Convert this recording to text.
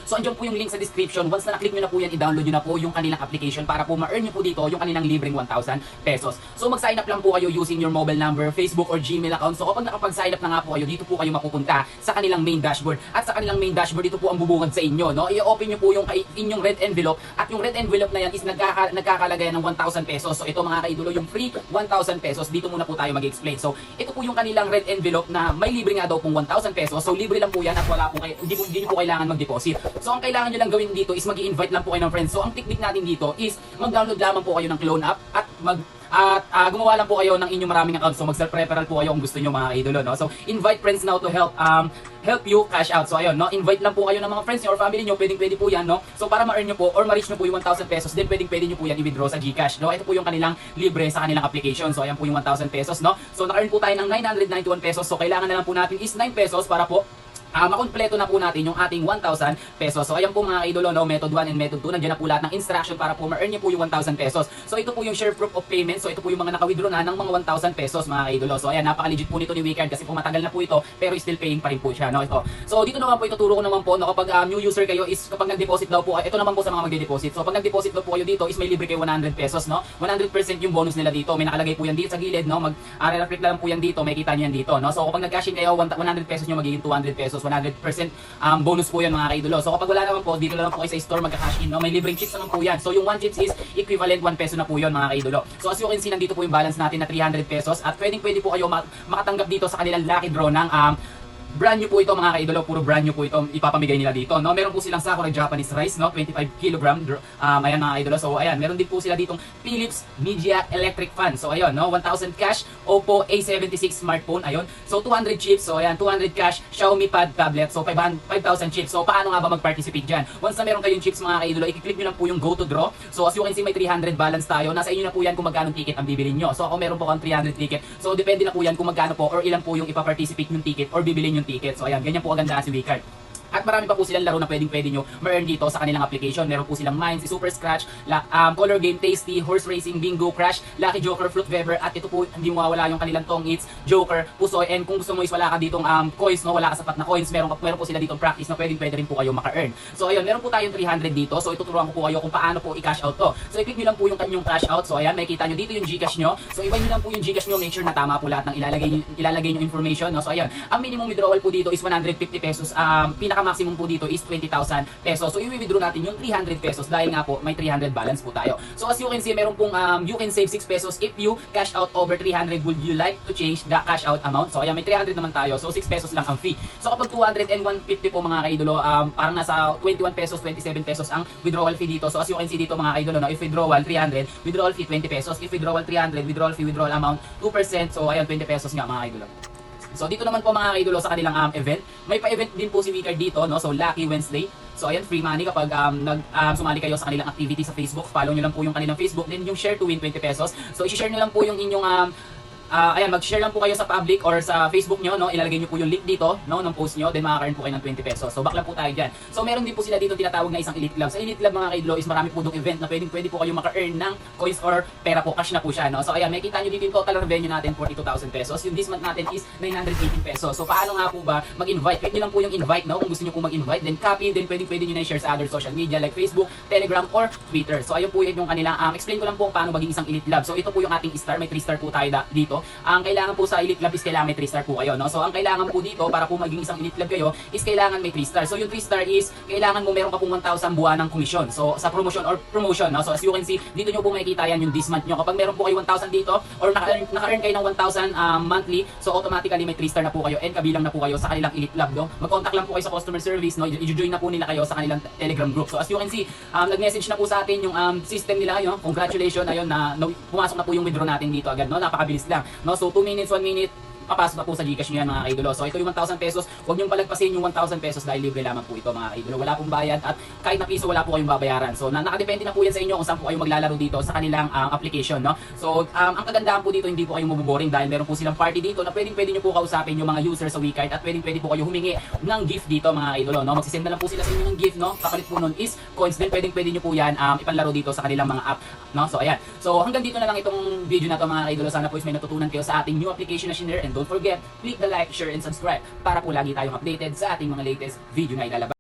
So andyan po yung link sa description. Once na na-click nyo na po yan, i-download nyo na po yung kanilang application para po ma-earn nyo po dito yung kanilang libreng 1,000 pesos. So mag-sign up lang po kayo using your mobile number, Facebook or Gmail account. So kapag nakapag-sign up na nga po kayo, dito po kayo mapupunta sa kanilang main dashboard. At sa kanilang main dashboard, dito po ang bubungad sa inyo, no? I-open nyo po yung inyong red envelope at yung red envelope na yan is nagkakalagay ng 1,000 pesos. So ito mga kaidolo, yung free 1,000 pesos. Dito muna po tayo mag-explain. So ito po yung kanilang red envelope na may libre nga daw pong 1,000 pesos. So libre lang po yan at wala po kayo, hindi nyo po kailangan mag-deposit. So ang kailangan nyo lang gawin dito is mag-i-invite lang po kayo ng friends. So ang technique natin dito is mag-download lamang po kayo ng clone app at gumawa lang po kayo ng inyong maraming account. So mag-self-referral po kayo kung gusto nyo mga idolo, no? So invite friends now to help you cash out. So ayun, no? Invite lang po kayo ng mga friends nyo or family nyo, pwede po yan, no? So para ma-earn nyo po or ma-reach nyo po yung 1,000 pesos, then pwede nyo po yan i-withdraw sa GCash, no? Ito po yung kanilang libre sa kanilang application. So ayan po yung 1,000 pesos, no? So naka-earn po tayo ng 991 pesos. So kailangan na lang po natin is 9 pesos para po makumpleto na po natin yung ating 1,000 pesos. So ayan po mga idolo, no, method 1 and method 2. Nandiyan na po lahat ng instruction para po ma-earn niyo po yung 1,000 pesos. So ito po yung share proof of payment. So ito po yung mga naka-withdraw na ng mga 1,000 pesos mga idolo. So ayan, napaka-legit po nito ni Wicard kasi po matagal na po ito pero still paying pa rin po siya, no? Ito. So dito naman po ituturo ko naman po, no, kapag new user kayo is kapag nag-deposit daw po, ito naman po sa mga magde-deposit. So pag nag-deposit daw po kayo dito is may libre kayo 100 pesos, no? 100% yung bonus nila dito. May nakalagay po yan dito sa gilid, no? Reflect lang po yan dito, may kita niyo yan dito, no? So kapag nag-cash in kayo, 100 pesos nyo magiging 200 pesos, 100% bonus po yan mga kaidolo. So kapag wala naman po, dito lang po kayo sa store magka-cash in, no? May libreng chips naman po yan. So yung 1 chips is equivalent 1 peso na po yun mga kaidolo. So as you can see, nandito po yung balance natin na 300 pesos at pwede po kayo makatanggap dito sa kanilang lucky draw ng brand new po ito mga kaidolo, puro brand new po ito ipapamigay nila dito, no? Meron po silang Sakura Japanese rice, no? 25 kilogram, ayan mga kaidolo. So ayan, meron din po sila ditong Philips Media Electric Fan. So ayun, no? 1,000 cash, Oppo A76 smartphone, ayun. So 200 chips, so ayan, 200 cash, Xiaomi Pad tablet, so 5,000 chips. So paano nga ba mag-participate dyan? Once na meron kayong chips mga kaidolo, i-click nyo lang po yung go to draw. So as you can see, may 300 balance tayo. Nasa inyo na po yan kung magkano ticket ang bibilin nyo. So ako meron po akong 300 ticket. So depende na po yan kung magkano po or ilan po yung ipa-participate yung ticket or bibilin yung ticket. So ayan, ganyan po aganda si Wicard. At marami pa po silang laro na pwede nyo ma-earn dito sa kanilang application. Meron po silang Mines, Super Scratch, Color Game, Tasty, Horse Racing, Bingo, Crash, Lucky Joker, Fruit Weaver, at ito po hindi mawawala yung kanilang Tong Eats, Joker, Pusoy, and kung gusto mo is wala ka ditong coins, no, wala ka sapat na coins, meron po sila ditong practice na pwede rin po kayo maka-earn. So ayun, meron po tayong 300 dito. So ituturuan ko po kayo kung paano po i-cash out to. So i-click nyo lang po yung kanyang cash out. So ayan, makikita nyo dito yung GCash nyo. So iwan nyo lang po yung GCash nyo, make sure na tama po lahat ng ilalagay nyo information, no. So ayan, ang minimum withdrawal po dito is 150 pesos. Pinaka-maximum po dito is 20,000 pesos. So i-withdraw natin yung 300 pesos dahil nga po may 300 balance po tayo. So as you can see, meron pong you can save 6 pesos if you cash out over 300. Would you like to change the cash out amount? So ayan, may 300 naman tayo. So 6 pesos lang ang fee. So kapag 200 and 150 po mga kaidolo, parang nasa 21 pesos, 27 pesos ang withdrawal fee dito. So as you can see dito mga kaidolo, no, if withdrawal 300, withdrawal fee 20 pesos. If withdrawal 300, withdrawal fee, withdrawal amount 2%. So ayan, 20 pesos nga mga kaidolo. So dito naman po mga kaidolo sa kanilang event, may pa-event din po si Wicard dito, no? So Lucky Wednesday. So ayan, free money kapag sumali kayo sa kanilang activity sa Facebook. Follow nyo lang po yung kanilang Facebook. Then yung share to win 20 pesos. So i-share nyo lang po yung inyong ayan, mag-share lang po kayo sa public or sa Facebook nyo, no? Ilalagay nyo po yung link dito, no, ng post nyo, then makaka-earn po kayo ng 20 pesos. So back lang po tayo dyan. So meron din po sila dito tinatawag na isang Elite Club. Sa Elite Club mga kaidolo is marami po dong event na pwede po kayo maka-earn ng coins or pera po, cash na po siya, no? So ayan, makikita nyo dito yung total revenue natin, 42,000 pesos. Yung this month natin is 918 pesos. So paano nga po ba mag-invite? Click nyo lang po yung invite, no? Kung gusto nyo po mag-invite, then copy, then pwede nyo na i-share sa other social media like Facebook, Telegram, or Twitter. So ayun po yung kanilang, explain ko lang po paano maging isang Elite Club. So ito po yung ating star, may 3 star po tayo dito. Ang kailangan po sa Elite Club is kailangan may 3 star po kayo, no? So ang kailangan po dito para po maging isang Elite Club kayo is kailangan may 3 star. So yung 3 star is kailangan mo meron ka pong 1,000 buwan ng komisyon. So sa promotion, no? So as you can see, dito nyo po makikita yan yung this month nyo. Kapag meron po kayo 1,000 dito or naka-earn kayo ng 1,000 monthly, so automatically may 3 star na po kayo and kabilang na po kayo sa kanilang Elite Club, no? Mag-contact lang po kayo sa customer service, no? I-join na po nila kayo sa kanilang Telegram group. So as you can see, nag-message na po sa atin yung system nila, yun. Congratulations, ayun na pumasok na po yung withdraw natin dito agad, no? Napakabilis lang, no? So 2 minutes, 1 minute, papasok na po sa GCash nyo yan mga kaidolo. So ito yung 1,000 pesos, huwag niyong palagpasin yung 1,000 pesos dahil libre lamang po ito mga kaidolo. Wala pong bayad at kahit na piso wala po kayong babayaran. So nakadepende na po yan sa inyo kung saan po kayo maglalaro dito sa kanilang application, no? So ang kagandahan po dito, hindi po kayo maboboring dahil meron po silang party dito na pwede nyo po kausapin yung mga users sa Wicard at pwede po kayo humingi ng gift dito mga kaidolo, no? Magsisend na lang po sila sa inyo ng gift, no? Kapalit po nun is coins, then pwede nyo po yan ipanlaro dito sa kanilang mga app, no? So ayan. So hanggang dito na lang itong video na to mga kaidolo. Sana po is may natutunan kayo sa ating new application na shinare, and don't forget, click the like, share, and subscribe para po lagi tayong updated sa ating mga latest video na ilalabas.